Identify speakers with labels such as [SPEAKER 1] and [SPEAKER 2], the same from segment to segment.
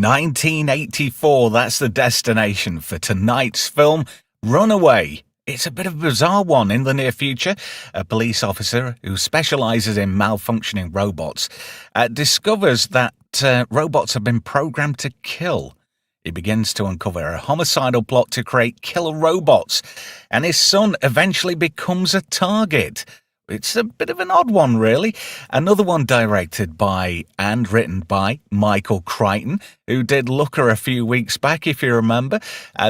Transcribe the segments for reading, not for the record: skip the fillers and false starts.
[SPEAKER 1] 1984, that's the destination for tonight's film, Runaway. It's a bit of a bizarre one. In the near future, a police officer who specialises in malfunctioning robots discovers that robots have been programmed to kill. He begins to uncover a homicidal plot to create killer robots, and his son eventually becomes a target. It's a bit of an odd one, really. Another one directed by and written by Michael Crichton, who did Looker a few weeks back, if you remember.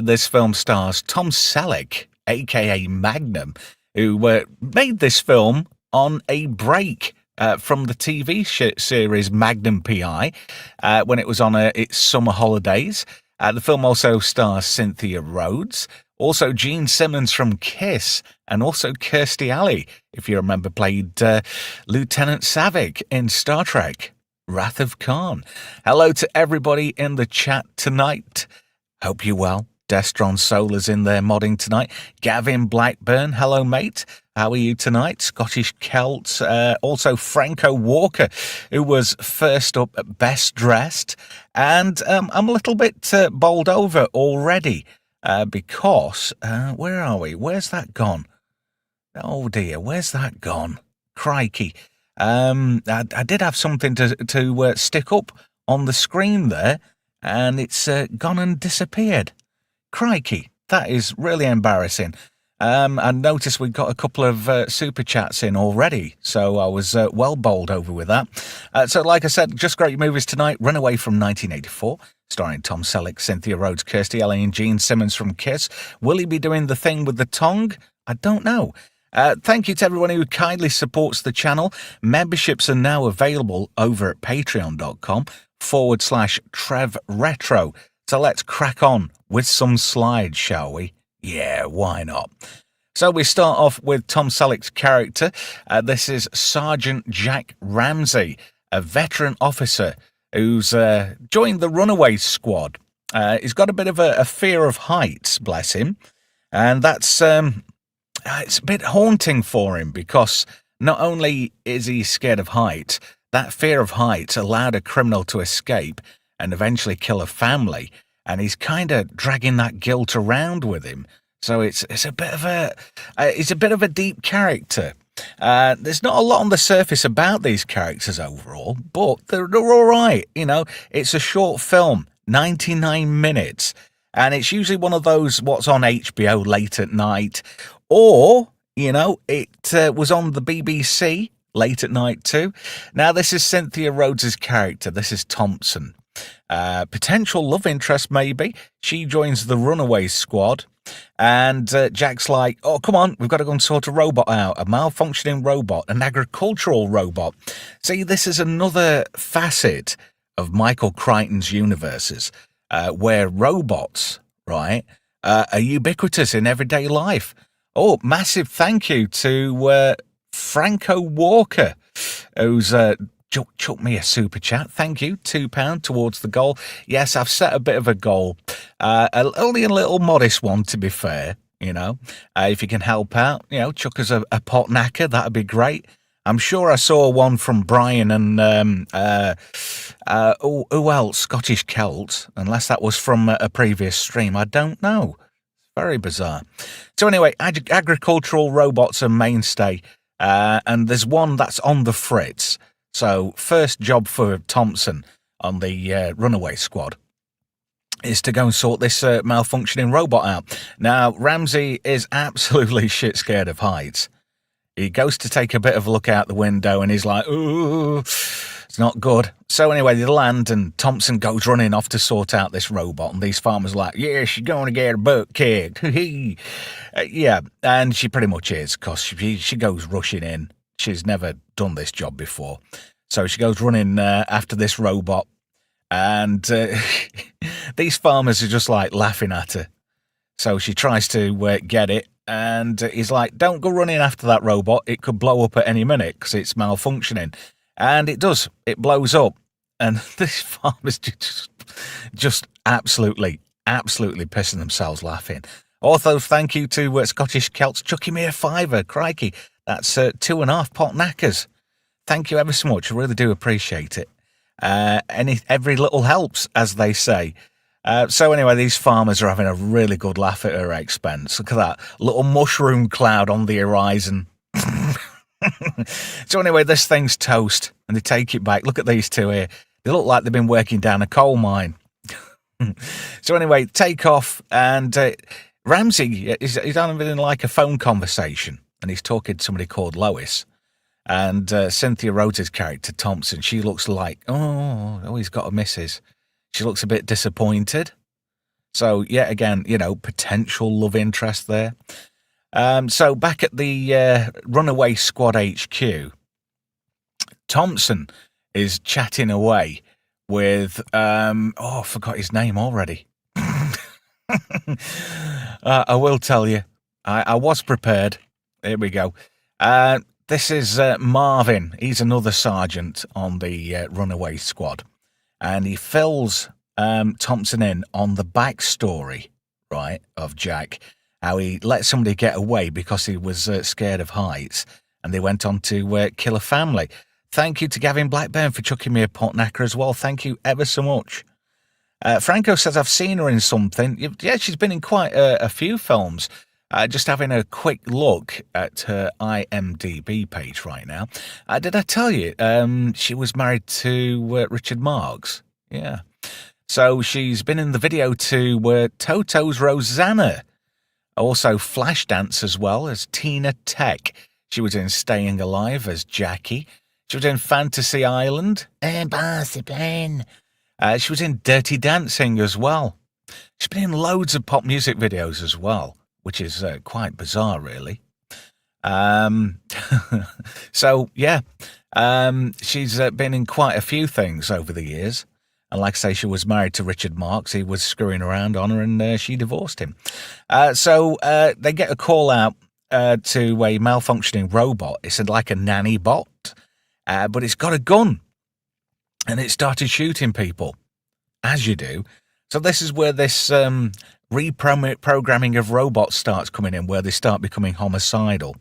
[SPEAKER 1] This film stars Tom Selleck, a.k.a. Magnum, who made this film on a break from the TV series Magnum P.I. When it was on its summer holidays. The film also stars Cynthia Rhodes, also Gene Simmons from Kiss, and also Kirstie Alley, if you remember, played Lieutenant Savick in Star Trek, Wrath of Khan. Hello to everybody in the chat tonight. Hope you're well. Destron Solar's in there modding tonight. Gavin Blackburn, hello mate. How are you tonight? Scottish Celt. Also Franco Walker, who was first up at Best Dressed. And I'm a little bit bowled over already because, where are we? Where's that gone? Oh dear, where's that gone? Crikey. I did have something to stick up on the screen there, and it's gone and disappeared. Crikey, that is really embarrassing. I noticed we got a couple of super chats in already, so I was well bowled over with that. So like I said, just great movies tonight. Runaway from 1984, starring Tom Selleck, Cynthia Rhodes, Kirstie Alley and Gene Simmons from Kiss. Will he be doing the thing with the tongue? I don't know. Thank you to everyone who kindly supports the channel. Memberships are now available over at patreon.com/Trev Retro. So let's crack on with some slides, shall we? Yeah, why not? So we start off with Tom Selleck's character. This is Sergeant Jack Ramsey, a veteran officer who's joined the Runaway squad. He's got a bit of a fear of heights, bless him. And that's it's a bit haunting for him because not only is he scared of heights, that fear of heights allowed a criminal to escape and eventually kill a family, and he's kind of dragging that guilt around with him. So it's a bit of a deep character. There's not a lot on the surface about these characters overall, but they're all right. You know, it's a short film, 99 minutes, and it's usually one of those what's on HBO late at night, or you know, it was on the BBC late at night too. Now this is Cynthia Rhodes' character. This is Thompson. Potential love interest, maybe. She joins the Runaway squad, and Jack's like, oh, come on, we've got to go and sort a robot out, a malfunctioning robot, an agricultural robot. See, this is another facet of Michael Crichton's universes, where robots, right, are ubiquitous in everyday life. Oh, massive thank you to Franco Walker, who's chuck me a super chat. Thank you. £2 towards the goal. Yes, I've set a bit of a goal. Only a little modest one, to be fair. You know, if you can help out, you know, chuck us a pot knacker. That'd be great. I'm sure I saw one from Brian and who else? Scottish Celt, unless that was from a previous stream. I don't know. Very bizarre. So anyway, agricultural robots are mainstay, and there's one that's on the fritz. So first job for Thompson on the Runaway squad is to go and sort this malfunctioning robot out. Now, Ramsey is absolutely shit scared of heights. He goes to take a bit of a look out the window and he's like, ooh, it's not good. So anyway, they land and Thompson goes running off to sort out this robot. And these farmers are like, yeah, she's going to get her butt kicked. Yeah, and she pretty much is because she goes rushing in. She's never done this job before. So she goes running after this robot. And these farmers are just like laughing at her. So she tries to get it. And he's like, don't go running after that robot. It could blow up at any minute because it's malfunctioning. And it does. It blows up. And these farmers just absolutely pissing themselves laughing. Also, thank you to Scottish Celts chucking me a £5. Crikey. That's 2.5 pot knackers. Thank you ever so much. I really do appreciate it. Every little helps, as they say. So anyway, these farmers are having a really good laugh at her expense. Look at that little mushroom cloud on the horizon. So anyway, this thing's toast, and they take it back. Look at these two here. They look like they've been working down a coal mine. So anyway, take off, and Ramsey, he's having like a phone conversation, and he's talking to somebody called Lois. And Cynthia Rhodes' character, Thompson, she looks like, oh, he's got a missus. She looks a bit disappointed. So, yet again, potential love interest there. So, back at the Runaway Squad HQ, Thompson is chatting away with, I forgot his name already. I will tell you. I was prepared. Here we go. This is Marvin. He's another sergeant on the Runaway Squad. And he fills Thompson in on the backstory, right, of Jack. How he let somebody get away because he was scared of heights. And they went on to kill a family. Thank you to Gavin Blackburn for chucking me a potnacker as well. Thank you ever so much. Franco says, I've seen her in something. Yeah, she's been in quite a few films. Just having a quick look at her IMDb page right now. Did I tell you she was married to Richard Marx? Yeah. So she's been in the video to Toto's Rosanna. Also Flashdance as well as Tina Tech. She was in Staying Alive as Jackie. She was in Fantasy Island. Barcelona. She was in Dirty Dancing as well. She's been in loads of pop music videos as well, which is quite bizarre, really. So, yeah, she's been in quite a few things over the years. And like I say, she was married to Richard Marx. He was screwing around on her, and she divorced him. So they get a call out to a malfunctioning robot. It's like a nanny bot, but it's got a gun. And it started shooting people, as you do. So this is where this reprogramming of robots starts coming in, where they start becoming homicidal.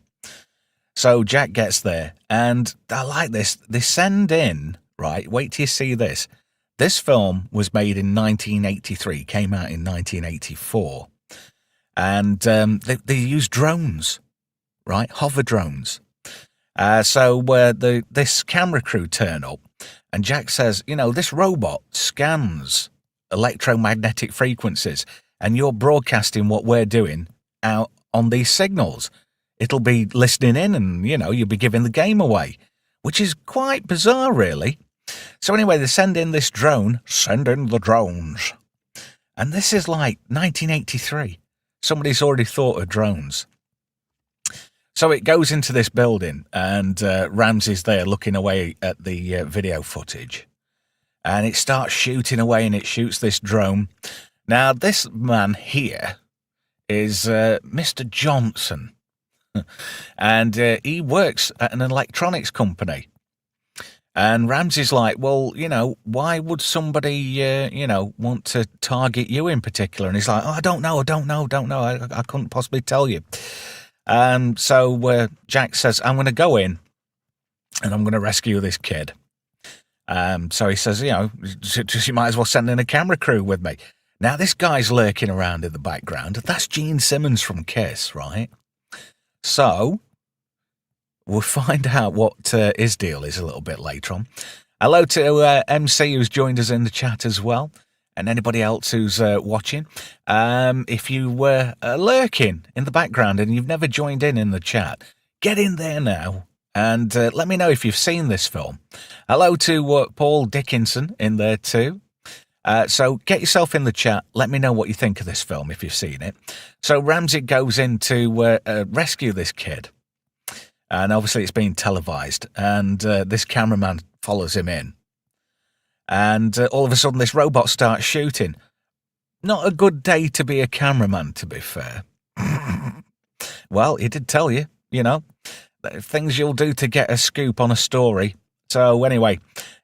[SPEAKER 1] So Jack gets there, and I like this. They send in, right, wait till you see this. This film was made in 1983, came out in 1984. And they use drones, right, hover drones. So this camera crew turn up, and Jack says, this robot scans electromagnetic frequencies, and you're broadcasting what we're doing out on these signals. It'll be listening in, and, you'll be giving the game away, which is quite bizarre, really. So anyway, they send in this drone, send in the drones. And this is like 1983. Somebody's already thought of drones. So it goes into this building, and Ramsey's there looking away at the video footage. And it starts shooting away, and it shoots this drone. Now, this man here is Mr. Johnson. And he works at an electronics company. And Ramsey's like, well, why would somebody, want to target you in particular? And he's like, I don't know. I couldn't possibly tell you. So Jack says, I'm going to go in and I'm going to rescue this kid. So he says, you might as well send in a camera crew with me. Now, this guy's lurking around in the background. That's Gene Simmons from Kiss, right? So we'll find out what his deal is a little bit later on. Hello to MC, who's joined us in the chat as well, and anybody else who's watching. If you were lurking in the background and you've never joined in the chat, get in there now and let me know if you've seen this film. Hello to Paul Dickinson in there too. So get yourself in the chat. Let me know what you think of this film if you've seen it. So Ramsey goes in to rescue this kid. And obviously it's being televised. And this cameraman follows him in. And all of a sudden this robot starts shooting. Not a good day to be a cameraman, to be fair. Well, he did tell you, things you'll do to get a scoop on a story. So anyway,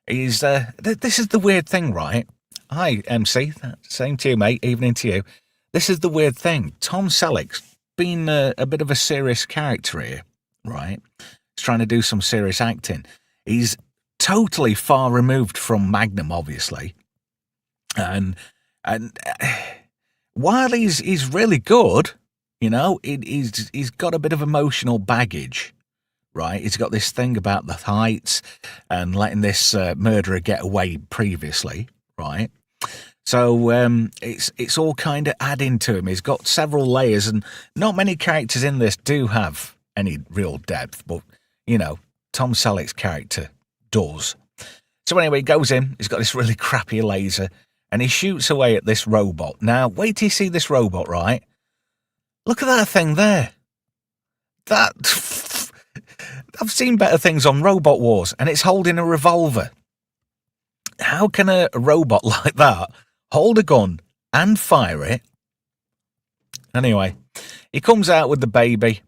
[SPEAKER 1] this is the weird thing, right? Hi, MC. Same to you, mate. Evening to you. This is the weird thing. Tom Selleck's been a bit of a serious character here, right? He's trying to do some serious acting. He's totally far removed from Magnum, obviously. And while he's really good, he's got a bit of emotional baggage, right? He's got this thing about the heights and letting this murderer get away previously, right? So it's all kind of adding to him. He's got several layers, and not many characters in this do have any real depth, but, Tom Selleck's character does. So anyway, he goes in, he's got this really crappy laser, and he shoots away at this robot. Now, wait till you see this robot, right? Look at that thing there. I've seen better things on Robot Wars, and it's holding a revolver. How can a robot like that hold a gun and fire it? Anyway, he comes out with the baby,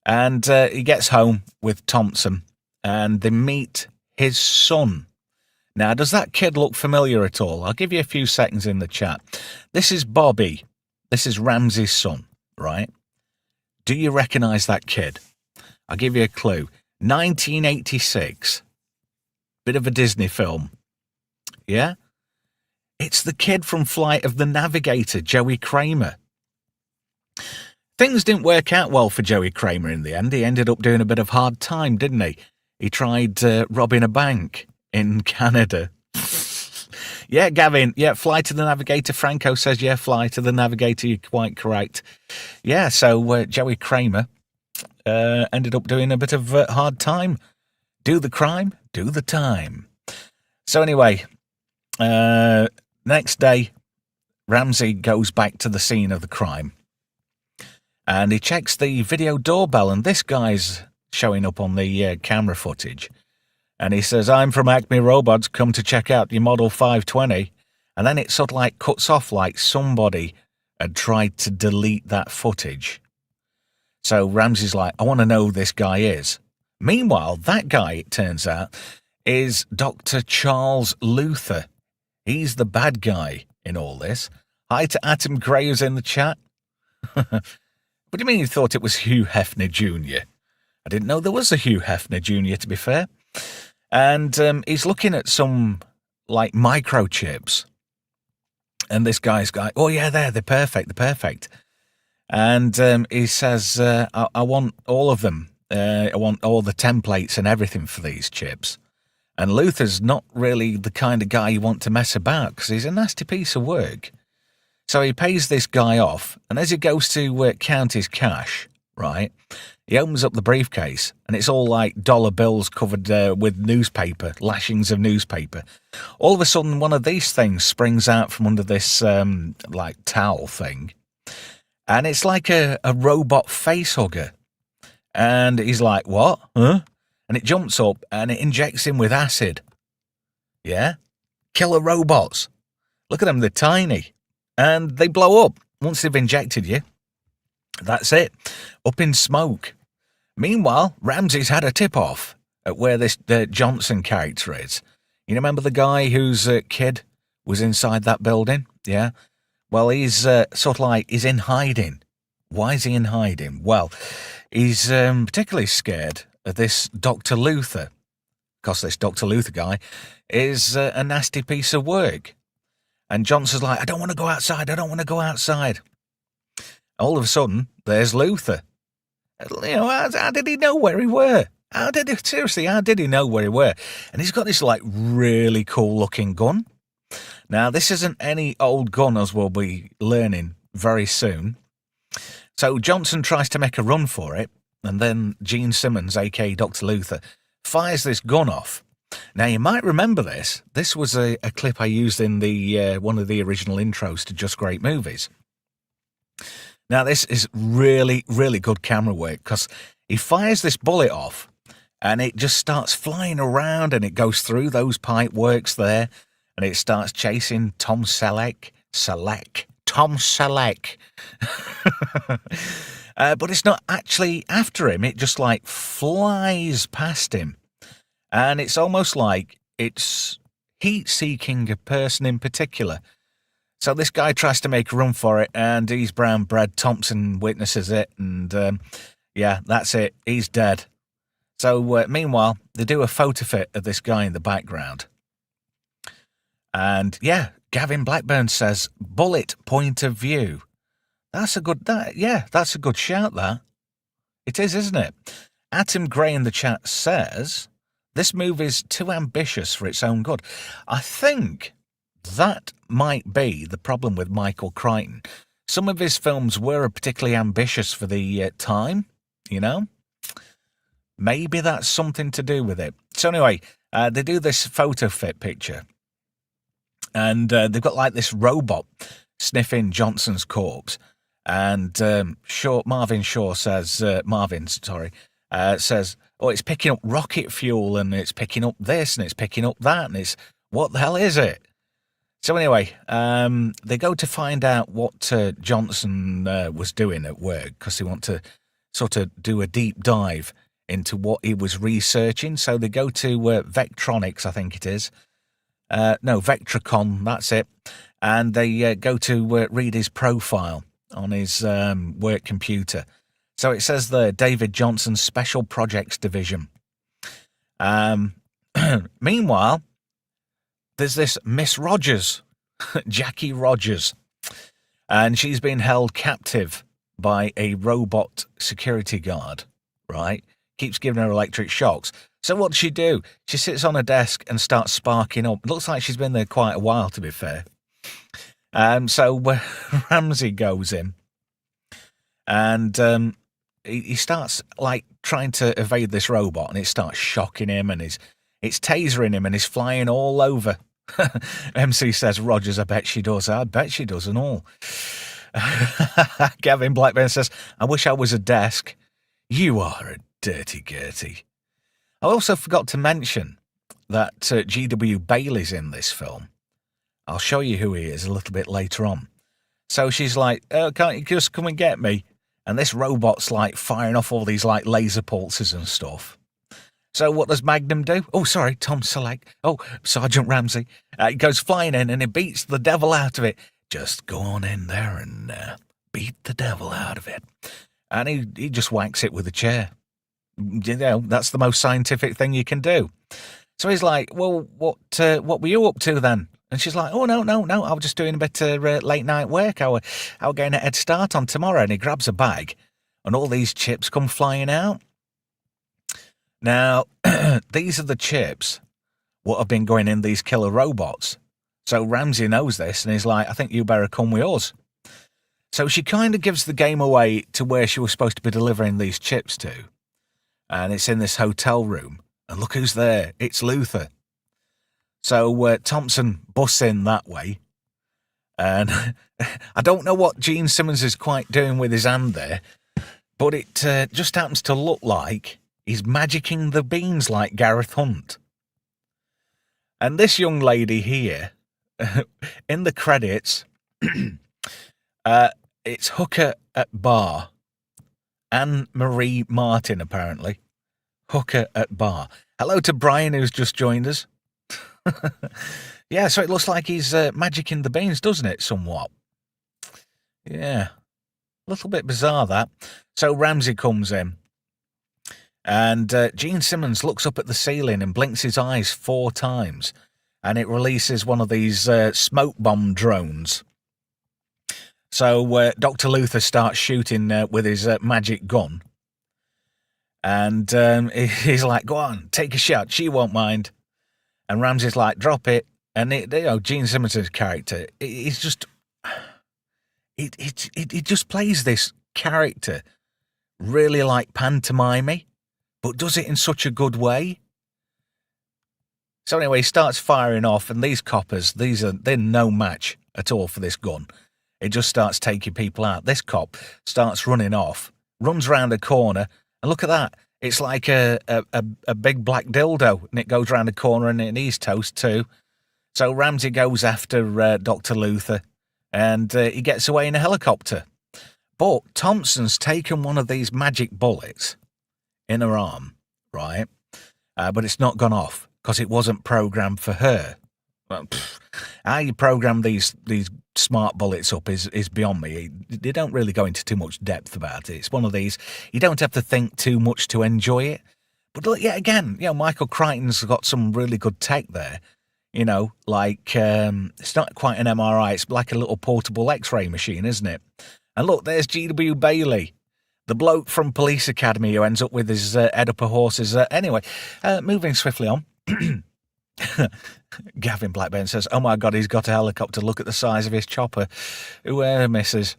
[SPEAKER 1] and he gets home with Thompson, and they meet his son. Now, does that kid look familiar at all? I'll give you a few seconds in the chat. This is Bobby. This is Ramsey's son, right? Do you recognise that kid? I'll give you a clue. 1986. Bit of a Disney film. Yeah? It's the kid from Flight of the Navigator, Joey Kramer. Things didn't work out well for Joey Kramer in the end. He ended up doing a bit of hard time, didn't he? He tried robbing a bank in Canada. Yeah, Gavin. Yeah, Flight of the Navigator. Franco says, yeah, Flight of the Navigator. You're quite correct. Yeah, so Joey Kramer ended up doing a bit of hard time. Do the crime, do the time. So anyway, next day, Ramsey goes back to the scene of the crime. And he checks the video doorbell, and this guy's showing up on the camera footage. And he says, I'm from Acme Robots, come to check out your Model 520. And then it sort of like cuts off like somebody had tried to delete that footage. So Ramsey's like, I want to know who this guy is. Meanwhile, that guy, it turns out, is Dr. Charles Luther. He's the bad guy in all this. Hi to Atom Gray who's in the chat. What do you mean you thought it was Hugh Hefner Jr.? I didn't know there was a Hugh Hefner Jr., to be fair. And he's looking at some, like, microchips. And this guy's going, oh, yeah, they're perfect. And he says, I want all of them. I want all the templates and everything for these chips. And Luther's not really the kind of guy you want to mess about because he's a nasty piece of work. So he pays this guy off, and as he goes to count his cash, right, he opens up the briefcase, and it's all like dollar bills covered with newspaper, lashings of newspaper. All of a sudden, one of these things springs out from under this, like, towel thing, and it's like a robot face hugger. And he's like, what? Huh? And it jumps up, and it injects him with acid. Yeah? Killer robots. Look at them, they're tiny. And they blow up once they've injected you. That's it. Up in smoke. Meanwhile, Ramsey's had a tip-off at where this Johnson character is. You remember the guy whose kid was inside that building? Yeah? Well, he's sort of like, he's in hiding. Why is he in hiding? Well, he's particularly scared of this Dr. Luther. Because this Dr. Luther guy is a nasty piece of work. And Johnson's like, I don't want to go outside. All of a sudden, there's Luther. You know, how did he know where he were? How did he know where he were? And he's got this, like, really cool-looking gun. Now, this isn't any old gun, as we'll be learning very soon. So Johnson tries to make a run for it, and then Gene Simmons, a.k.a. Dr. Luther, fires this gun off. Now, you might remember this. This was a clip I used in the one of the original intros to Just Great Movies. Now, this is really, really good camera work because he fires this bullet off and it just starts flying around and it goes through those pipe works there and it starts chasing Tom Selleck. Tom Selleck. But it's not actually after him. It just, like, flies past him. And it's almost like it's heat-seeking a person in particular. So this guy tries to make a run for it, and he's brown bread. Thompson witnesses it, and yeah, that's it. He's dead. So meanwhile, they do a photo fit of this guy in the background. And yeah, Gavin Blackburn says, bullet point of view. That's a good shout, that. It is, isn't it? Atom Gray in the chat says, this movie's too ambitious for its own good. I think that might be the problem with Michael Crichton. Some of his films were particularly ambitious for the time, you know? Maybe that's something to do with it. So anyway, they do this photo fit picture. And they've got like this robot sniffing Johnson's corpse. And Marvin says, oh, it's picking up rocket fuel and it's picking up this and it's picking up that. And it's, what the hell is it? So anyway, they go to find out what Johnson was doing at work because they want to sort of do a deep dive into what he was researching. So they go to Vectronics, I think it is. Vectricon, that's it. And they go to read his profile on his work computer. So it says there, David Johnson's Special Projects Division. Meanwhile, there's this Miss Rogers, Jackie Rogers, and she's been held captive by a robot security guard, right? Keeps giving her electric shocks. So what does she do? She sits on a desk and starts sparking up. It looks like she's been there quite a while, to be fair. So Ramsey goes in and he starts like trying to evade this robot, and it starts shocking him, and it's tasering him, and he's flying all over. MC says, Rogers, I bet she does. I bet she does and all. Gavin Blackburn says, I wish I was a desk. You are a dirty Gertie. I also forgot to mention that G.W. Bailey's in this film. I'll show you who he is a little bit later on. So she's like, can't you just come and get me? And this robot's like firing off all these like laser pulses and stuff. So what does Magnum do? Oh, sorry, Tom Selleck. Oh, Sergeant Ramsey. He goes flying in and he beats the devil out of it. Just go on in there and beat the devil out of it. And he just whacks it with a chair. You know, that's the most scientific thing you can do. So he's like, well, what were you up to then? And she's like, oh, no, I was just doing a bit of late night work. I was getting a head start on tomorrow. And he grabs a bag and all these chips come flying out. Now, these are the chips what have been going in these killer robots. So Ramsey knows this and he's like, I think you better come with us. So she kind of gives the game away to where she was supposed to be delivering these chips to. And it's in this hotel room. And look who's there. It's Luther. So Thompson busts in that way. And I don't know what Gene Simmons is quite doing with his hand there. But it just happens to look like he's magicking the beans like Gareth Hunt. And this young lady here, in the credits, it's Hooker at Bar. Anne-Marie Martin, apparently. Hooker at Bar. Hello to Brian, who's just joined us. Yeah, so it looks like he's magicking the beans, doesn't it, somewhat? Yeah. A little bit bizarre, that. So Ramsey comes in. And Gene Simmons looks up at the ceiling and blinks his eyes 4 times. And it releases one of these smoke bomb drones. So Dr. Luther starts shooting with his magic gun. And he's like, go on, take a shot. She won't mind. And Ramsey's like, drop it. And Gene Simmons' character, he's just... He just plays this character really like pantomime-y, but does it in such a good way. So anyway, he starts firing off, and these coppers, they're no match at all for this gun. It just starts taking people out. This cop starts running off, runs round a corner, and look at that. It's like a big black dildo, and it goes round a corner, and he's toast too. So Ramsey goes after Dr. Luther, and he gets away in a helicopter. But Thompson's taken one of these magic bullets in her arm, right? But it's not gone off because it wasn't programmed for her. Well, how you program these smart bullets up is beyond me. They don't really go into too much depth about it. It's one of these, you don't have to think too much to enjoy it. But yeah, again, Michael Crichton's got some really good tech there. Like it's not quite an MRI, it's like a little portable X-ray machine, isn't it? And look, there's G.W. Bailey, the bloke from Police Academy who ends up with his head up a horse's. Anyway, moving swiftly on. Gavin Blackburn says, "Oh my God, he's got a helicopter. Look at the size of his chopper. Who misses?"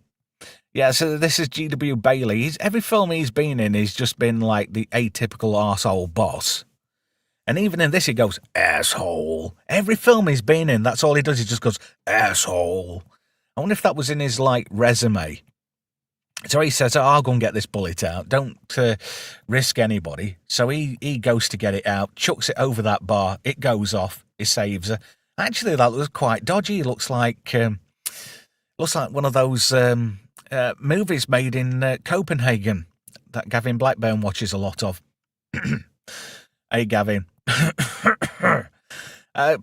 [SPEAKER 1] Yeah, so this is G.W. Bailey. Every film he's been in, he's just been like the atypical arsehole boss. And even in this, he goes, asshole. Every film he's been in, that's all he does. He just goes, asshole. I wonder if that was in his, resume. So he says, I'll go and get this bullet out. Don't risk anybody. So he goes to get it out, chucks it over that bar. It goes off. He saves her. Actually, that looks quite dodgy. It looks like one of those movies made in Copenhagen that Gavin Blackburn watches a lot of. Hey, Gavin.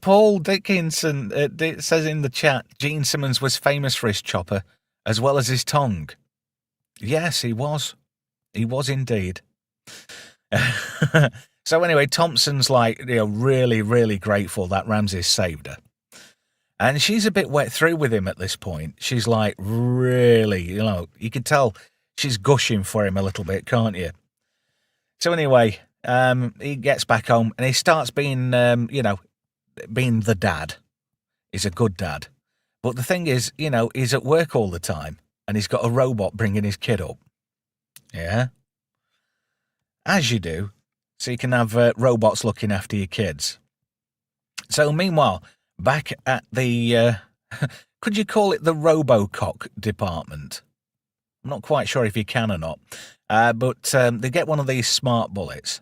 [SPEAKER 1] Paul Dickinson says in the chat, Gene Simmons was famous for his chopper as well as his tongue. Yes, he was. He was indeed. So anyway, Thompson's really, really grateful that Ramsey saved her. And she's a bit wet through with him at this point. She's really, you can tell she's gushing for him a little bit, can't you? So anyway, he gets back home and he starts being, being the dad. He's a good dad. But the thing is, he's at work all the time and he's got a robot bringing his kid up. Yeah. As you do. So you can have robots looking after your kids. So meanwhile, back at the, could you call it the Robocock department? I'm not quite sure if you can or not. But they get one of these smart bullets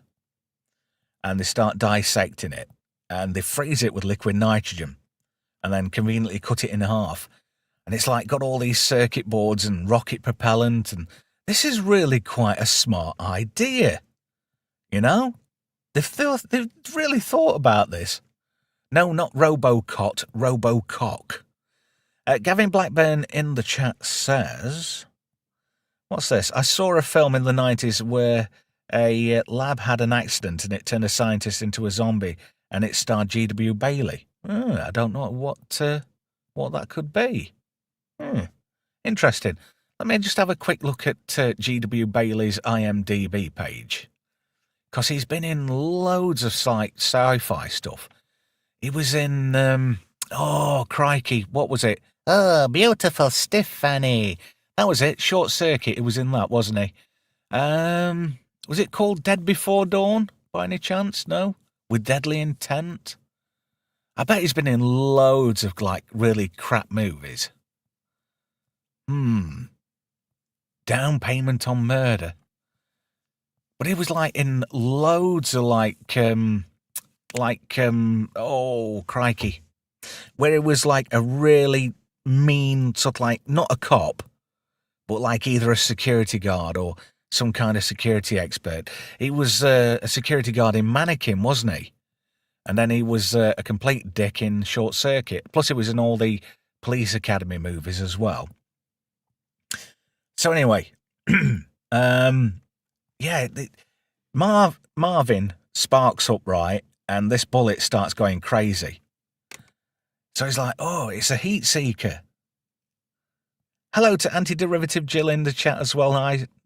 [SPEAKER 1] and they start dissecting it and they freeze it with liquid nitrogen and then conveniently cut it in half. And it's got all these circuit boards and rocket propellant. And this is really quite a smart idea. They've really thought about this. No, not Robocot, Robocock. Gavin Blackburn in the chat says, what's this? I saw a film in the 90s where a lab had an accident and it turned a scientist into a zombie and it starred G.W. Bailey. I don't know what that could be. Interesting. Let me just have a quick look at G.W. Bailey's IMDb page. Because he's been in loads of sci-fi stuff. He was in, oh, crikey, what was it? Oh, Beautiful Stiff Fanny. That was it, Short Circuit. He was in that, wasn't he? Was it called Dead Before Dawn, by any chance? No? With Deadly Intent? I bet he's been in loads of, really crap movies. Down Payment on Murder. But he was, in loads of, oh, crikey. Where it was, a really mean, sort of not a cop, but either a security guard or some kind of security expert. He was a security guard in Mannequin, wasn't he? And then he was a complete dick in Short Circuit. Plus he was in all the Police Academy movies as well. So anyway, Marvin sparks up, right? And this bullet starts going crazy. So he's like, oh, it's a heat seeker. Hello to Anti-Derivative Jill in the chat as well.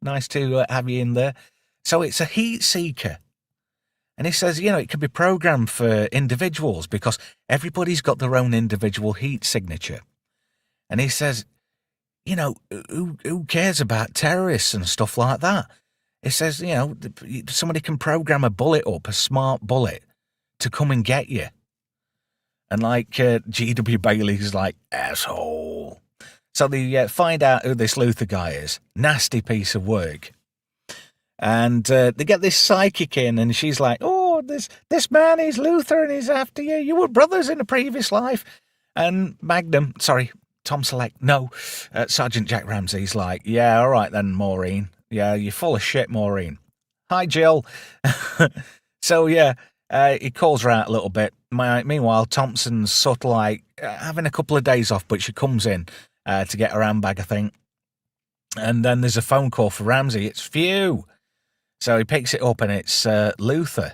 [SPEAKER 1] Nice to have you in there. So it's a heat seeker. And he says, it can be programmed for individuals because everybody's got their own individual heat signature. And he says, who cares about terrorists and stuff like that? It says, somebody can program a bullet up, a smart bullet, to come and get you. And G.W. Bailey's asshole. So they find out who this Luther guy is. Nasty piece of work. And they get this psychic in and she's like, oh, this man is Luther and he's after you. You were brothers in a previous life. And Tom Selleck, no. Sergeant Jack Ramsey's like, yeah, all right then, Maureen. Yeah, you're full of shit, Maureen. Hi, Jill. So, he calls her out a little bit. Meanwhile, Thompson's sort of having a couple of days off, but she comes in to get her handbag, I think. And then there's a phone call for Ramsey. It's for you. So he picks it up and it's Luther.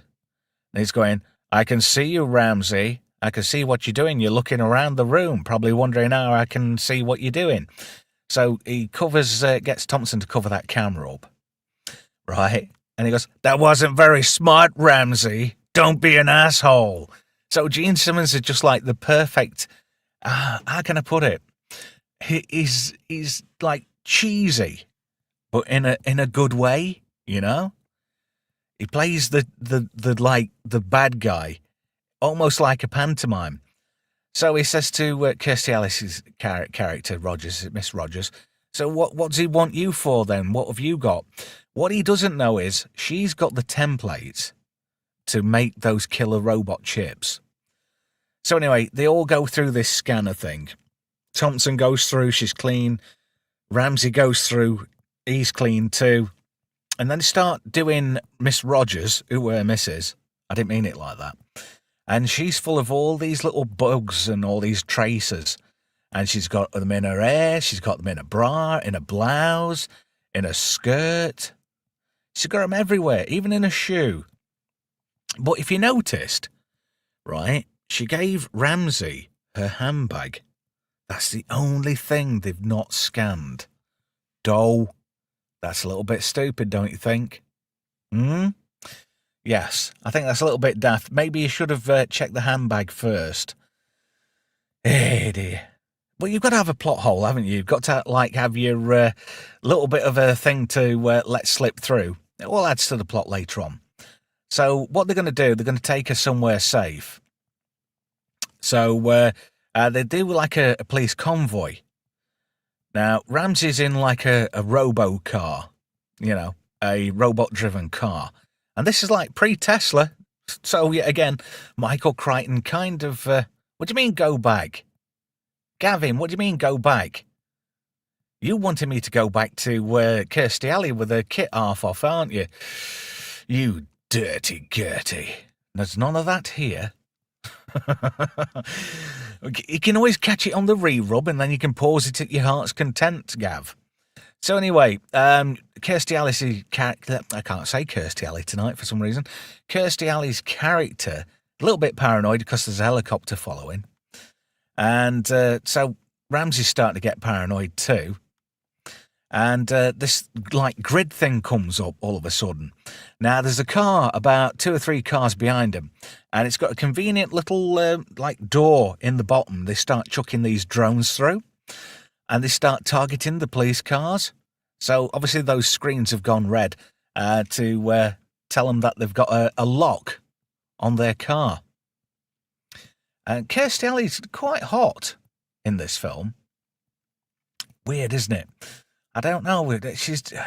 [SPEAKER 1] And he's going, I can see you, Ramsey. I can see what you're doing. You're looking around the room, probably wondering how I can see what you're doing. So he gets Thompson to cover that camera up, right? And he goes, that wasn't very smart, Ramsey. Don't be an asshole. So Gene Simmons is just like the perfect, how can I put it? He's like cheesy, but in a good way, you know? He plays the bad guy, almost like a pantomime. So he says to Kirstie Alley's character, Miss Rogers, so what does he want you for then? What have you got? What he doesn't know is she's got the templates to make those killer robot chips. So anyway, they all go through this scanner thing. Thompson goes through, she's clean. Ramsey goes through, he's clean too. And then they start doing Miss Rogers, who were Mrs. I didn't mean it like that. And she's full of all these little bugs and all these tracers. And she's got them in her hair, she's got them in a bra, in a blouse, in a skirt. She's got them everywhere, even in a shoe. But if you noticed, right, she gave Ramsey her handbag. That's the only thing they've not scanned. Dough. That's a little bit stupid, don't you think? Yes, I think that's a little bit daft. Maybe you should have checked the handbag first. Hey dear. Well, you've got to have a plot hole, haven't you? You've got to have your little bit of a thing to let slip through. It all adds to the plot later on. So what they're going to do, they're going to take her somewhere safe. So they do like a police convoy. Now, Ramsey's in like a robo car, you know, a robot-driven car. And this is like pre-Tesla. So, yet again, Michael Crichton kind of, what do you mean go back? Gavin, what do you mean go back? You wanted me to go back to Kirstie Alley with her kit half off, aren't you? You dirty Gertie. There's none of that here. You can always catch it on the re-rub and then you can pause it at your heart's content, Gav. So anyway, Kirstie Alley's character, I can't say Kirstie Alley tonight for some reason. Kirstie Alley's character, a little bit paranoid because there's a helicopter following. And so Ramsey's starting to get paranoid too. And this like grid thing comes up all of a sudden. Now there's a car about 2 or 3 cars behind him, and it's got a convenient little like door in the bottom. They start chucking these drones through, and they start targeting the police cars. So obviously those screens have gone red to tell them that they've got a lock on their car. And Kirstie Alley's quite hot in this film. Weird, isn't it? I don't know. She's a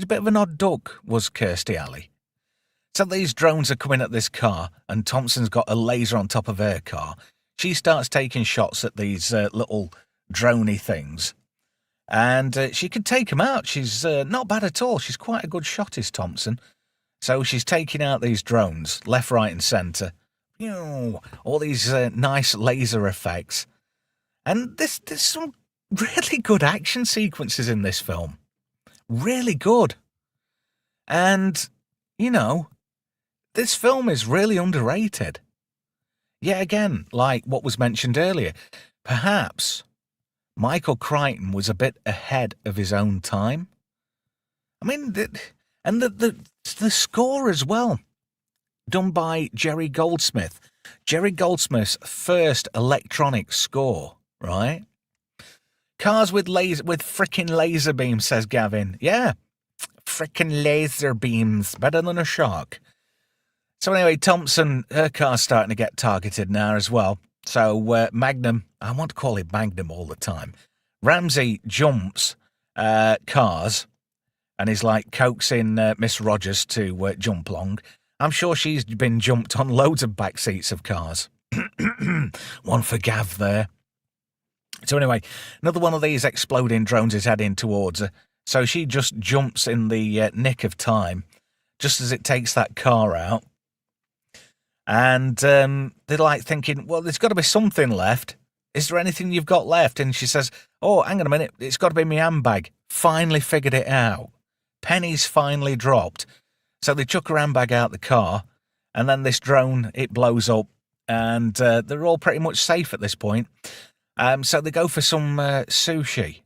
[SPEAKER 1] bit of an odd duck, was Kirstie Alley. So these drones are coming at this car, and Thompson's got a laser on top of her car. She starts taking shots at these little droney things, and she can take them out. She's not bad at all. She's quite a good shot, is Thompson. So she's taking out these drones, left, right, and centre. All these nice laser effects. And there's some really good action sequences in this film. Really good. And, this film is really underrated. Yet again, like what was mentioned earlier, perhaps Michael Crichton was a bit ahead of his own time. I mean, the score as well, done by Jerry Goldsmith. Jerry Goldsmith's first electronic score, right? Cars with frickin' laser beams, says Gavin. Yeah, frickin' laser beams, better than a shark. So anyway, Thompson, her car's starting to get targeted now as well. So Magnum, I want to call it Magnum all the time. Ramsey jumps cars and is like coaxing Miss Rogers to jump along. I'm sure she's been jumped on loads of back seats of cars. One for Gav there. So anyway, another one of these exploding drones is heading towards her. So she just jumps in the nick of time, just as it takes that car out. And they're like thinking, well, there's got to be something left. Is there anything you've got left? And she says, oh, hang on a minute. It's got to be my handbag. Finally figured it out. pennies finally dropped. So they chuck her handbag out the car, and then this drone, it blows up, and they're all pretty much safe at this point. So they go for some sushi,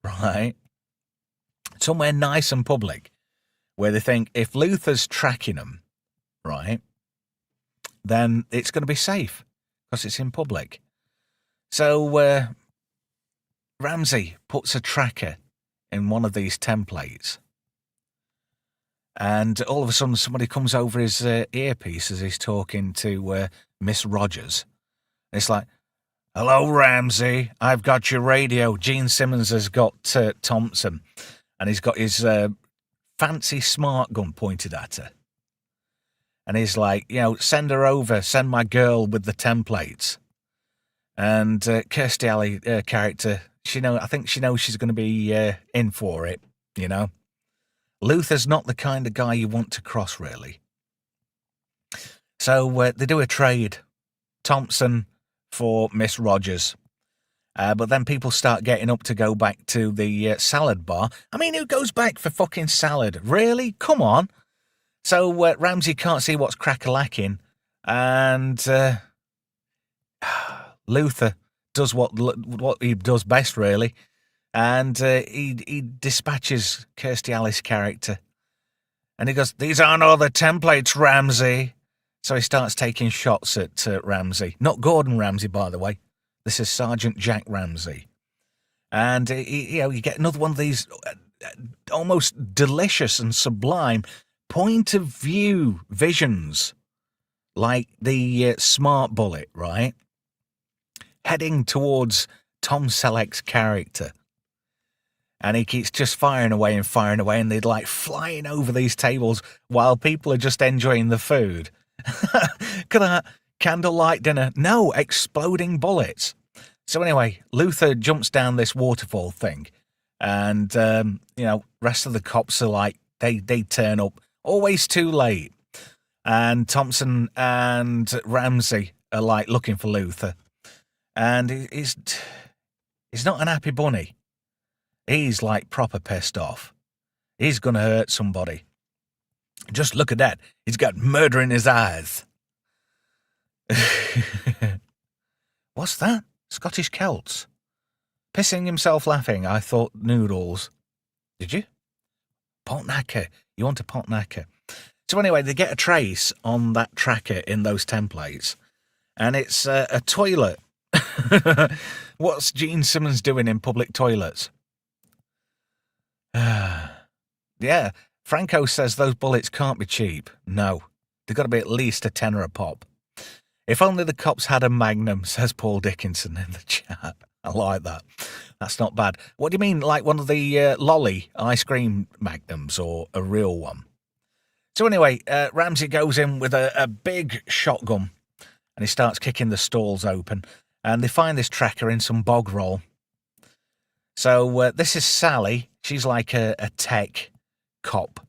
[SPEAKER 1] right? Somewhere nice and public, where they think if Luther's tracking them, right, then it's going to be safe because it's in public. So Ramsey puts a tracker in one of these templates, and all of a sudden somebody comes over his earpiece as he's talking to Miss Rogers. It's like, "Hello, Ramsey. I've got your radio. Gene Simmons has got Thompson, and he's got his fancy smart gun pointed at her. And he's like, send her over. Send my girl with the templates." And Kirstie Alley character, I think she knows she's going to be in for it, Luther's not the kind of guy you want to cross, really. So they do a trade. Thompson for Miss Rogers. But then people start getting up to go back to the salad bar. I mean, who goes back for fucking salad? Really? Come on. So Ramsey can't see what's crack-a-lacking. And Luther does what he does best, really. And he dispatches Kirstie Alley's character. And he goes, "These aren't all the templates, Ramsey." So he starts taking shots at Ramsey. Not Gordon Ramsay, by the way. This is Sergeant Jack Ramsey. And you get another one of these almost delicious and sublime point-of-view visions. Like the smart bullet, right? Heading towards Tom Selleck's character. And he keeps just firing away, and they're like flying over these tables while people are just enjoying the food. Look at that. Candlelight dinner. No, exploding bullets. So anyway, Luther jumps down this waterfall thing. And, rest of the cops are like, they turn up always too late. And Thompson and Ramsey are like looking for Luther. And he's not an happy bunny. He's like proper pissed off. He's going to hurt somebody. Just look at that. He's got murder in his eyes. What's that? Scottish Celts. Pissing himself laughing. I thought noodles. Did you? Potnacker. You want a potnacker. So anyway, they get a trace on that tracker in those templates. And it's a toilet. What's Gene Simmons doing in public toilets? Yeah, Franco says those bullets can't be cheap. No, they've got to be at least a tenner a pop. If only the cops had a Magnum, says Paul Dickinson in the chat. I like that. That's not bad. What do you mean, like one of the lolly ice cream Magnums or a real one? So anyway, Ramsey goes in with a big shotgun and he starts kicking the stalls open. And they find this tracker in some bog roll. So this is Sally. She's like a tech cop.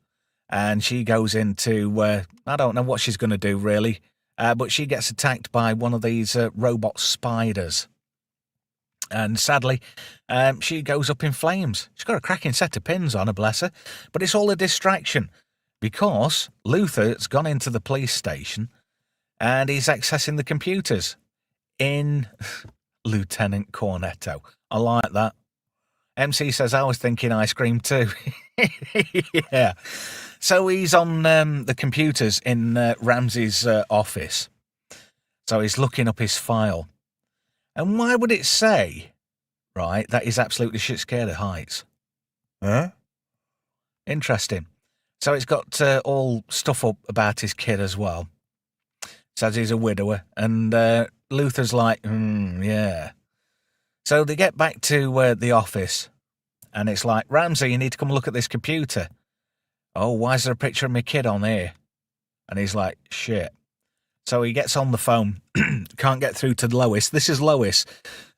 [SPEAKER 1] And she goes into, I don't know what she's going to do, really. But she gets attacked by one of these robot spiders. And sadly, she goes up in flames. She's got a cracking set of pins on her, bless her. But it's all a distraction. Because Luther's gone into the police station. And he's accessing the computers. In Lieutenant Cornetto. I like that. MC says, I was thinking ice cream too. Yeah. So he's on the computers in Ramsey's office. So he's looking up his file. And why would it say, right, that he's absolutely shit scared of heights? Huh? Interesting. So it's got all stuff up about his kid as well. Says he's a widower. And Luther's like, yeah. So they get back to the office, and it's like, Ramsey, you need to come look at this computer. Oh, why is there a picture of my kid on here? And he's like, shit. So he gets on the phone, can't get through to Lois. This is Lois,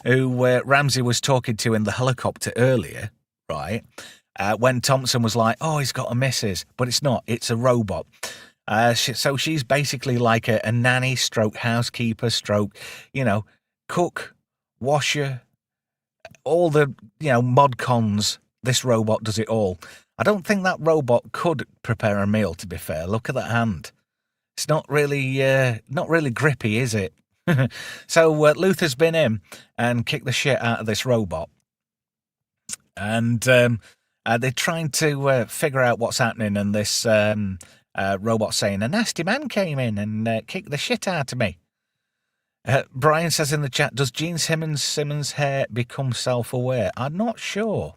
[SPEAKER 1] who Ramsey was talking to in the helicopter earlier, right? When Thompson was like, oh, he's got a missus, but it's not, it's a robot. So she's basically like a nanny stroke housekeeper stroke, cook, washer, all the, mod cons this robot does it all. I don't think that robot could prepare a meal, to be fair. Look at that hand. It's not really grippy, is it? So Luther's been in and kicked the shit out of this robot. And they're trying to figure out what's happening, and this robot saying, a nasty man came in and kicked the shit out of me. Brian says in the chat, does Gene Simmons' hair become self-aware? I'm not sure.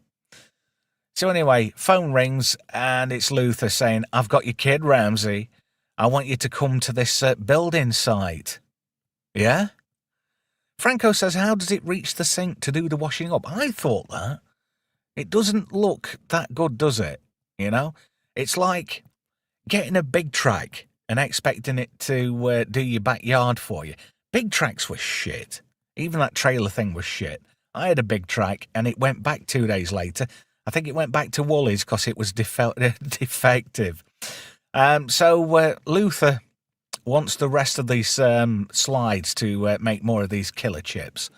[SPEAKER 1] So anyway, phone rings, and it's Luther saying, I've got your kid, Ramsey. I want you to come to this building site. Yeah? Franco says, how does it reach the sink to do the washing up? I thought that. It doesn't look that good, does it? You know? It's like getting a big track and expecting it to do your backyard for you. Big tracks were shit. Even that trailer thing was shit. I had a big track, and it went back 2 days later. I think it went back to Woolies because it was defective. So Luther wants the rest of these slides to make more of these killer chips.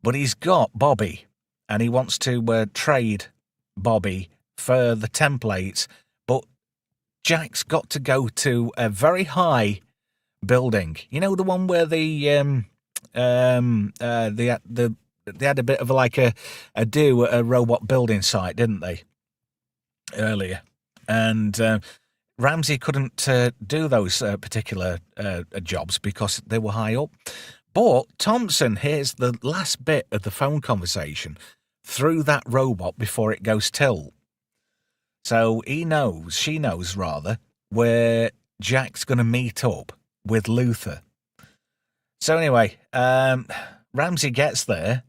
[SPEAKER 1] But he's got Bobby, and he wants to trade Bobby for the templates. But Jack's got to go to a very high building. You know, the one where they had a bit of like a do at a robot building site, didn't they, earlier? And Ramsey couldn't do those particular jobs because they were high up. But Thompson hears the last bit of the phone conversation through that robot before it goes tilt. So she knows rather, where Jack's going to meet up with Luther. So anyway, Ramsey gets there,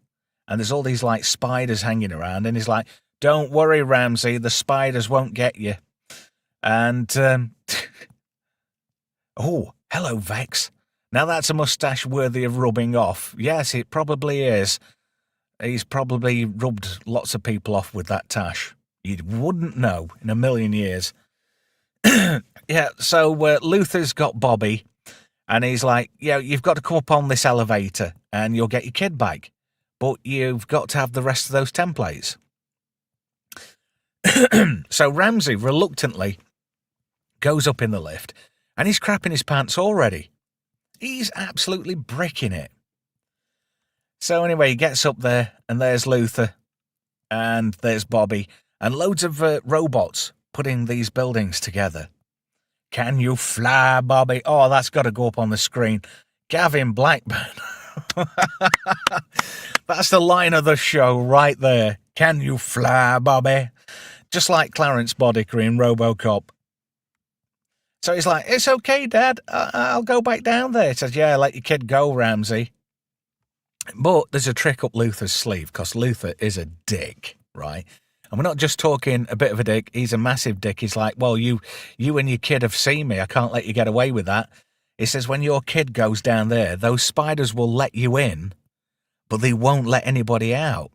[SPEAKER 1] and there's all these like spiders hanging around, and he's like, don't worry, Ramsey, the spiders won't get you. And, oh, hello, Vex. Now that's a mustache worthy of rubbing off. Yes, it probably is. He's probably rubbed lots of people off with that tash. You wouldn't know in a million years. Yeah, so Luther's got Bobby, and he's like, yeah, you've got to come up on this elevator, and you'll get your kid back. But you've got to have the rest of those templates. So Ramsey reluctantly goes up in the lift, and he's crapping his pants already. He's absolutely bricking it. So anyway, he gets up there, and there's Luther, and there's Bobby, and loads of robots putting these buildings together. Can you fly, Bobby? Oh, that's got to go up on the screen. Gavin Blackburn. That's the line of the show right there. Can you fly, Bobby? Just like Clarence Boddicker in RoboCop. So he's like, it's okay, Dad. I'll go back down there. He says, yeah, let your kid go, Ramsey. But there's a trick up Luther's sleeve, because Luther is a dick, right? And we're not just talking a bit of a dick. He's a massive dick. He's like, well, you and your kid have seen me. I can't let you get away with that. He says, when your kid goes down there, those spiders will let you in, but they won't let anybody out.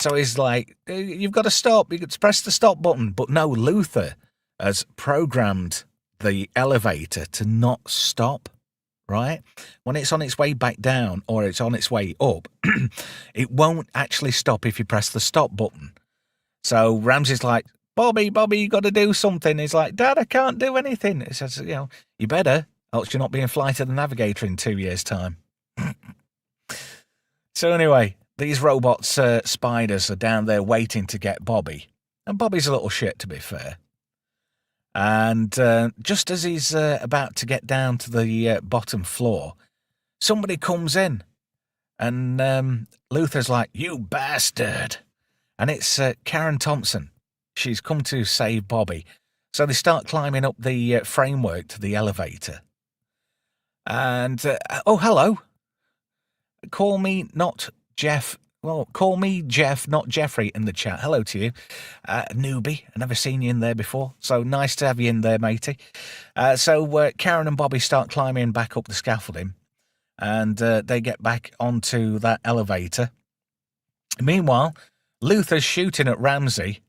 [SPEAKER 1] So he's like, you've got to stop. You could press the stop button. But no, Luther has programmed the elevator to not stop, right? When it's on its way back down or it's on its way up, it won't actually stop if you press the stop button. So Ramsey's like, Bobby, you got to do something. He's like, Dad, I can't do anything. He says, you better, else you're not being Flight of the Navigator in 2 years' time. So anyway, these robots, spiders, are down there waiting to get Bobby. And Bobby's a little shit, to be fair. And just as he's about to get down to the bottom floor, somebody comes in. And Luther's like, you bastard. And it's Karen Thompson. She's come to save Bobby. So they start climbing up the framework to the elevator. And, oh, hello. Call me not Jeff. Well, call me Jeff, not Jeffrey, in the chat. Hello to you. Newbie. I've never seen you in there before. So nice to have you in there, matey. So Karen and Bobby start climbing back up the scaffolding. And they get back onto that elevator. Meanwhile, Luther's shooting at Ramsey.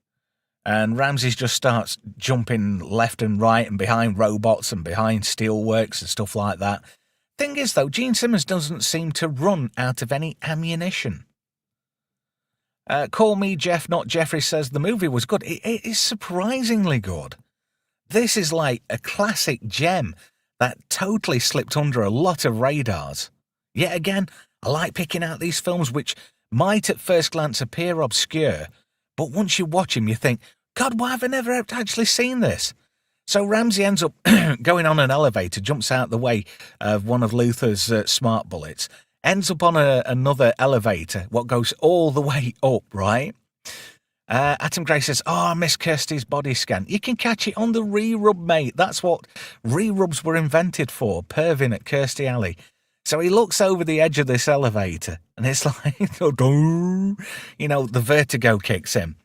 [SPEAKER 1] And Ramsey just starts jumping left and right and behind robots and behind steelworks and stuff like that. Thing is, though, Gene Simmons doesn't seem to run out of any ammunition. Call Me Jeff, Not Jeffrey says the movie was good. It is surprisingly good. This is like a classic gem that totally slipped under a lot of radars. Yet again, I like picking out these films which might at first glance appear obscure, but once you watch them, you think, God, why have I never actually seen this? So Ramsey ends up going on an elevator, jumps out the way of one of Luther's smart bullets, ends up on another elevator, what goes all the way up, right? Atom Gray says, I miss Kirsty's body scan. You can catch it on the re-rub, mate. That's what re-rubs were invented for, perving at Kirstie Alley. So he looks over the edge of this elevator, and it's like, you know, the vertigo kicks him.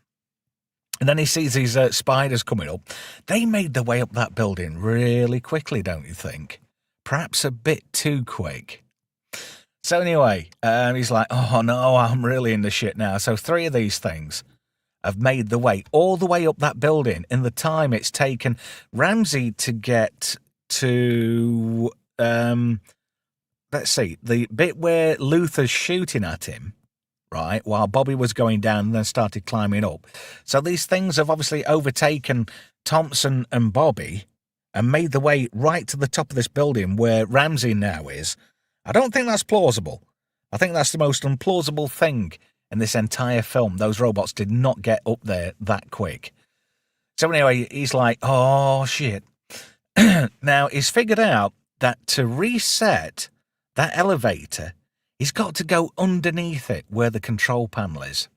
[SPEAKER 1] And then he sees these spiders coming up. They made their way up that building really quickly, don't you think? Perhaps a bit too quick. So anyway, he's like, oh no, I'm really in the shit now. So 3 of these things have made the way all the way up that building in the time it's taken Ramsey to get to, let's see, the bit where Luther's shooting at him, right, while Bobby was going down and then started climbing up. So these things have obviously overtaken Thompson and Bobby and made the way right to the top of this building where Ramsey now is. I don't think that's plausible. I think that's the most implausible thing in this entire film. Those robots did not get up there that quick. So anyway, he's like, oh, shit. Now, he's figured out that to reset that elevator, he's got to go underneath it where the control panel is.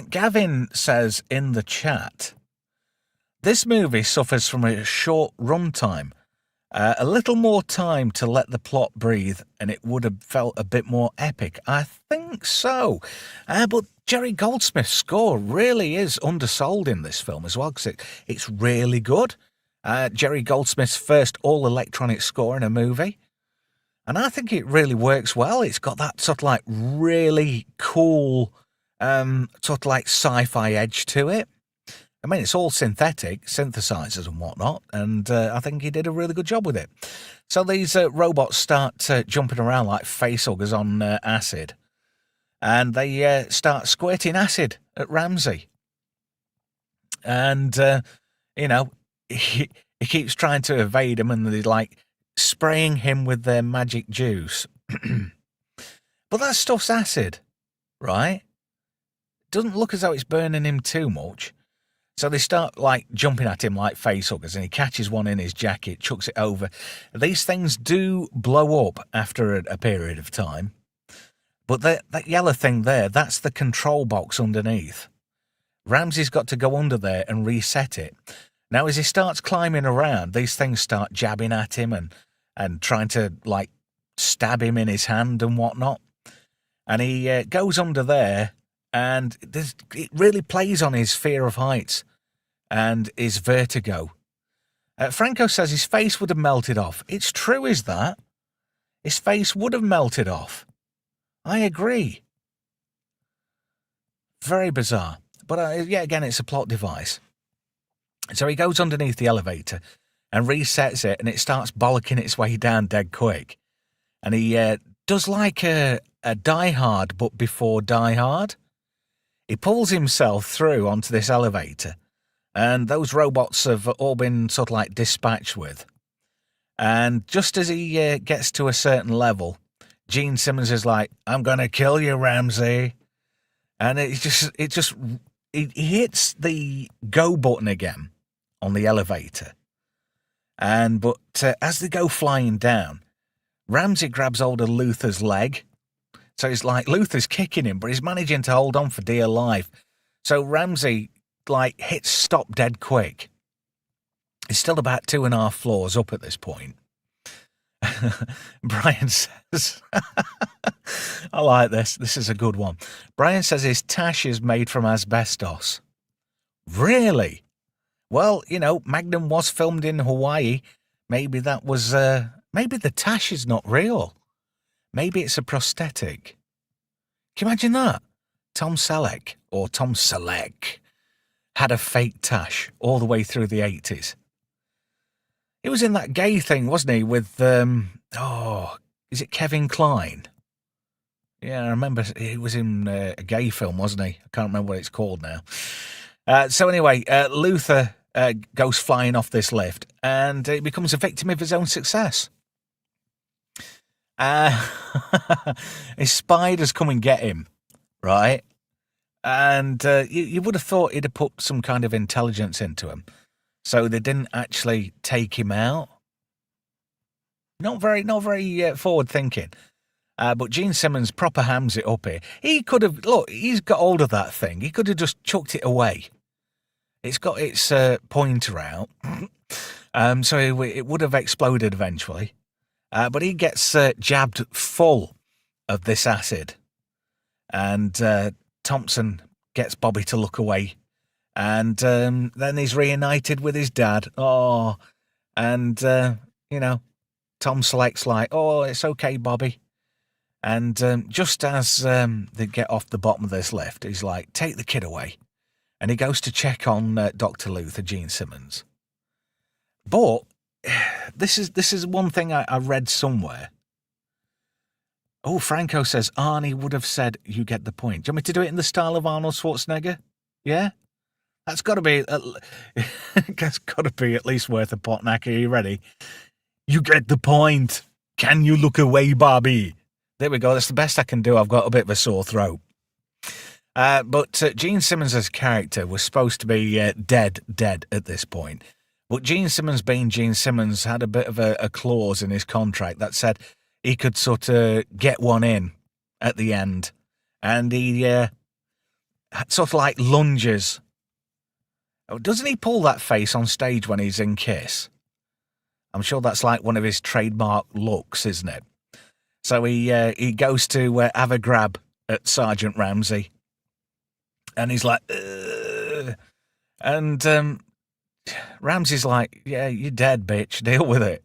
[SPEAKER 1] Gavin says in the chat, this movie suffers from a short runtime. A little more time to let the plot breathe and it would have felt a bit more epic. I think so. But Jerry Goldsmith's score really is undersold in this film as well, because it's really good. Jerry Goldsmith's first all-electronic score in a movie. And I think it really works well. It's got that sort of like really cool, sort of like sci-fi edge to it. I mean, it's all synthetic, synthesizers and whatnot, and I think he did a really good job with it. So these robots start jumping around like facehuggers on acid, and they start squirting acid at Ramsey. And, you know, he keeps trying to evade them, and they're like spraying him with their magic juice. But that stuff's acid, right? Doesn't look as though it's burning him too much. So they start like jumping at him like facehuggers, and he catches one in his jacket, chucks it over. These things do blow up after a period of time. But that yellow thing there, that's the control box underneath. Ramsey's got to go under there and reset it. Now, as he starts climbing around, these things start jabbing at him and trying to like stab him in his hand and whatnot. And he goes under there, and it really plays on his fear of heights and his vertigo. Franco says his face would have melted off. It's true, is that? His face would have melted off. I agree. Very bizarre. But yeah, again, it's a plot device. So he goes underneath the elevator and resets it, and it starts bollocking its way down dead quick. And he does like a Die Hard, but before Die Hard. He pulls himself through onto this elevator, and those robots have all been sort of like dispatched with. And just as he gets to a certain level, Gene Simmons is like, I'm going to kill you, Ramsey. And he hits the go button again on the elevator. But as they go flying down, Ramsey grabs hold of Luther's leg. So it's like Luther's kicking him, but he's managing to hold on for dear life. So Ramsey like hits stop dead quick. He's still about 2.5 floors up at this point. Brian says, I like this. This is a good one. Brian says his tash is made from asbestos. Really? Well, you know, Magnum was filmed in Hawaii. Maybe that was, maybe the tash is not real. Maybe it's a prosthetic. Can you imagine that? Tom Selleck had a fake tash all the way through the 80s. He was in that gay thing, wasn't he, with, is it Kevin Kline? Yeah, I remember he was in a gay film, wasn't he? I can't remember what it's called now. So anyway, Luther goes flying off this lift and he becomes a victim of his own success. His spiders come and get him, right? And you would have thought he'd have put some kind of intelligence into him. So they didn't actually take him out. Not very forward thinking. But Gene Simmons proper hams it up here. He could have, look, he's got hold of that thing. He could have just chucked it away. It's got its pointer out. So it would have exploded eventually. But he gets jabbed full of this acid. And Thompson gets Bobby to look away. And then he's reunited with his dad. Oh, and, Tom Selleck's like, oh, it's okay, Bobby. And just as they get off the bottom of this lift, he's like, take the kid away. And he goes to check on Dr. Luther, Gene Simmons. But this is one thing I read somewhere. Oh, Franco says, Arnie would have said, you get the point. Do you want me to do it in the style of Arnold Schwarzenegger? Yeah? That's got to be at least worth a pot knacker. Are you ready? You get the point. Can you look away, Bobby? There we go. That's the best I can do. I've got a bit of a sore throat. But Gene Simmons' character was supposed to be dead at this point. But Gene Simmons, being Gene Simmons, had a bit of a clause in his contract that said he could sort of get one in at the end. And he sort of like lunges. Doesn't he pull that face on stage when he's in Kiss? I'm sure that's like one of his trademark looks, isn't it? So he goes to have a grab at Sergeant Ramsey. And he's like, ugh. And Ramsey's like, yeah, you're dead, bitch. Deal with it.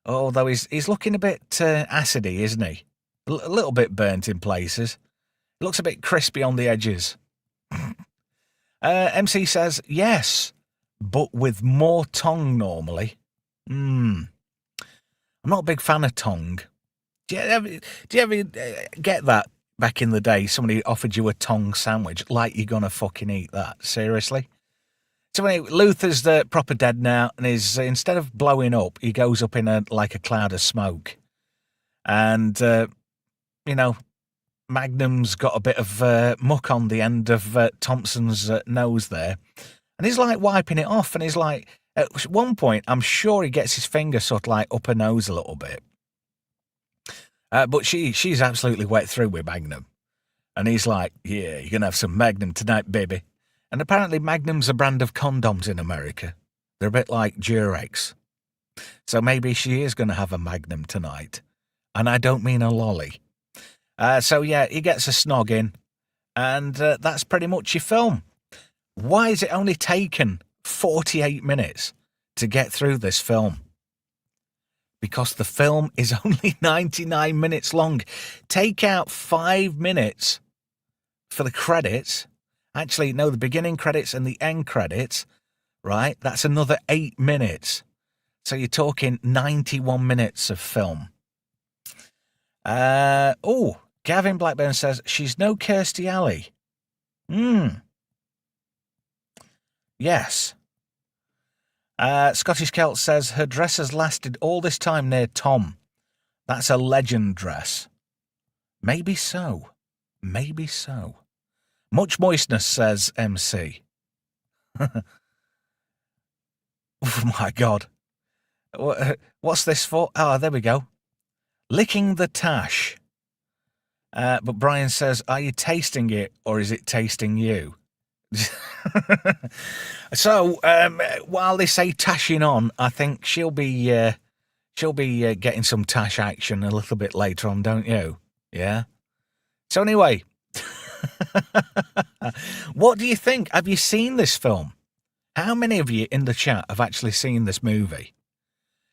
[SPEAKER 1] Although he's looking a bit acidy, isn't he? A little bit burnt in places. He looks a bit crispy on the edges. MC says, yes, but with more tongue normally. I'm not a big fan of tongue. Do you ever get that back in the day? Somebody offered you a tongue sandwich, like you're going to fucking eat that. Seriously? So anyway, Luther's proper dead now, and instead of blowing up, he goes up in a cloud of smoke. And, Magnum's got a bit of muck on the end of Thompson's nose there. And he's like wiping it off, and he's like, at one point, I'm sure he gets his finger sort of like up her nose a little bit. But she's absolutely wet through with Magnum. And he's like, yeah, you're going to have some Magnum tonight, baby. And apparently Magnum's a brand of condoms in America. They're a bit like Durex. So maybe she is going to have a Magnum tonight. And I don't mean a lolly. So yeah, he gets a snog in. And that's pretty much your film. Why is it only taken 48 minutes to get through this film? Because the film is only 99 minutes long. Take out 5 minutes for the credits. Actually, no, the beginning credits and the end credits, right? That's another 8 minutes. So you're talking 91 minutes of film. Gavin Blackburn says, she's no Kirstie Alley. Yes. Scottish Celt says, her dress has lasted all this time near Tom. That's a legend dress. Maybe so. Maybe so. Much moistness, says MC. Oh my God. What's this for? Oh, there we go. Licking the tash. But Brian says, are you tasting it or is it tasting you? So, while they say tashing on, I think she'll be getting some tash action a little bit later on, don't you? Yeah? So anyway, what do you think? Have you seen this film? How many of you in the chat have actually seen this movie?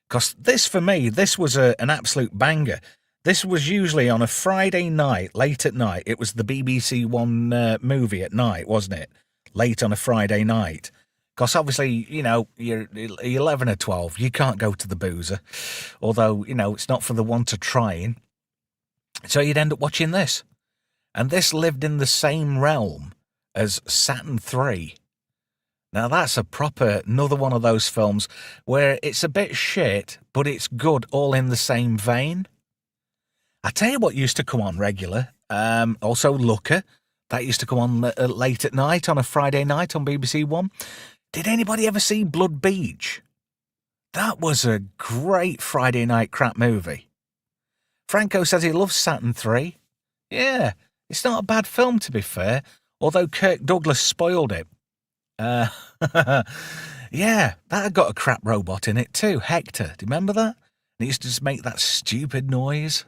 [SPEAKER 1] Because this, for me, this was an absolute banger. This was usually on a Friday night, late at night. It was the BBC One movie at night, wasn't it? Late on a Friday night. Because obviously, you're 11 or 12. You can't go to the boozer. Although, it's not for the want of trying. So you'd end up watching this. And this lived in the same realm as Saturn III. Now that's another one of those films where it's a bit shit, but it's good all in the same vein. I tell you what used to come on regular. Also Looker. That used to come on late at night on a Friday night on BBC One. Did anybody ever see Blood Beach? That was a great Friday night crap movie. Franco says he loves Saturn III. Yeah, it's not a bad film to be fair, although Kirk Douglas spoiled it. Yeah, that had got a crap robot in it too, Hector. Do you remember that? It used to just make that stupid noise.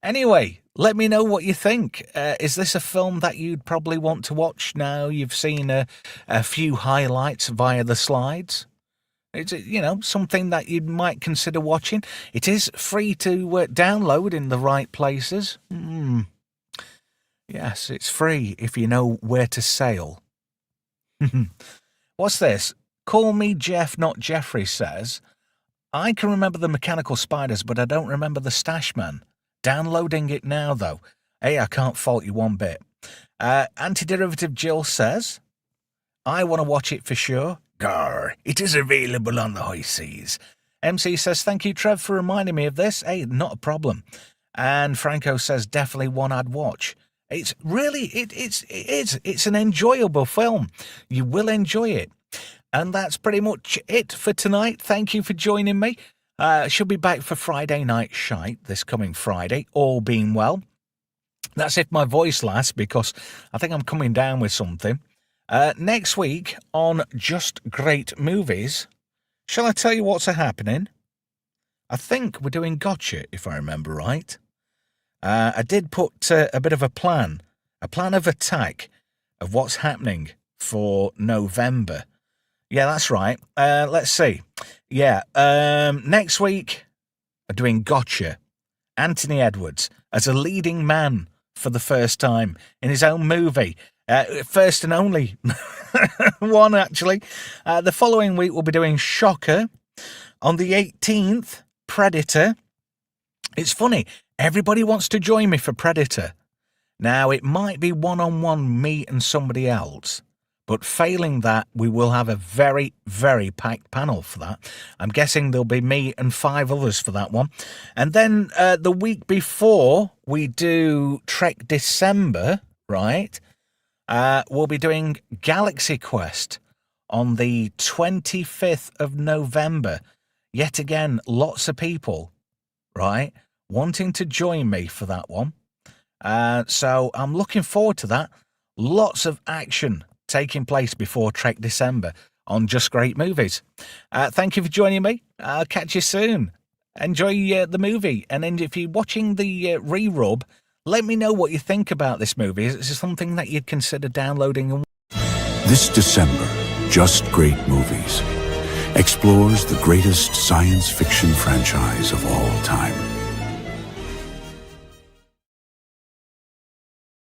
[SPEAKER 1] Anyway, let me know what you think. Is this a film that you'd probably want to watch now you've seen a few highlights via the slides? It's, something that you might consider watching. It is free to download in the right places. Yes, it's free if you know where to sail. What's this? Call Me Jeff, Not Jeffrey says, I can remember the Mechanical Spiders, but I don't remember the Stash Man. Downloading it now, though. Hey, I can't fault you one bit. Antiderivative Jill says, I want to watch it for sure. Gar, it is available on the high seas. MC says, thank you, Trev, for reminding me of this. Hey, not a problem. And Franco says, definitely one I'd watch. It's really, it's an enjoyable film. You will enjoy it. And that's pretty much it for tonight. Thank you for joining me. She'll be back for Friday Night Shite this coming Friday, all being well. That's if my voice lasts, because I think I'm coming down with something. Next week on Just Great Movies, shall I tell you what's happening? I think we're doing Gotcha, if I remember right. I did put a bit of a plan of attack of what's happening for November. Yeah, that's right. Let's see. Yeah, next week, we're doing Gotcha. Anthony Edwards as a leading man for the first time in his own movie. First and only one, actually. The following week, we'll be doing Shocker. On the 18th, Predator. It's funny, everybody wants to join me for Predator. Now, it might be one-on-one, me and somebody else. But failing that, we will have a very, very packed panel for that. I'm guessing there'll be me and 5 others for that one. And then the week before we do Trek December, right, we'll be doing Galaxy Quest on the 25th of November. Yet again, lots of people, right, wanting to join me for that one. So I'm looking forward to that. Lots of action taking place before Trek December on Just Great Movies. Thank you for joining me. I'll catch you soon. Enjoy the movie. And then if you're watching the re-rub, let me know what you think about this movie. Is it something that you'd consider downloading?
[SPEAKER 2] This December, Just Great Movies explores the greatest science fiction franchise of all time.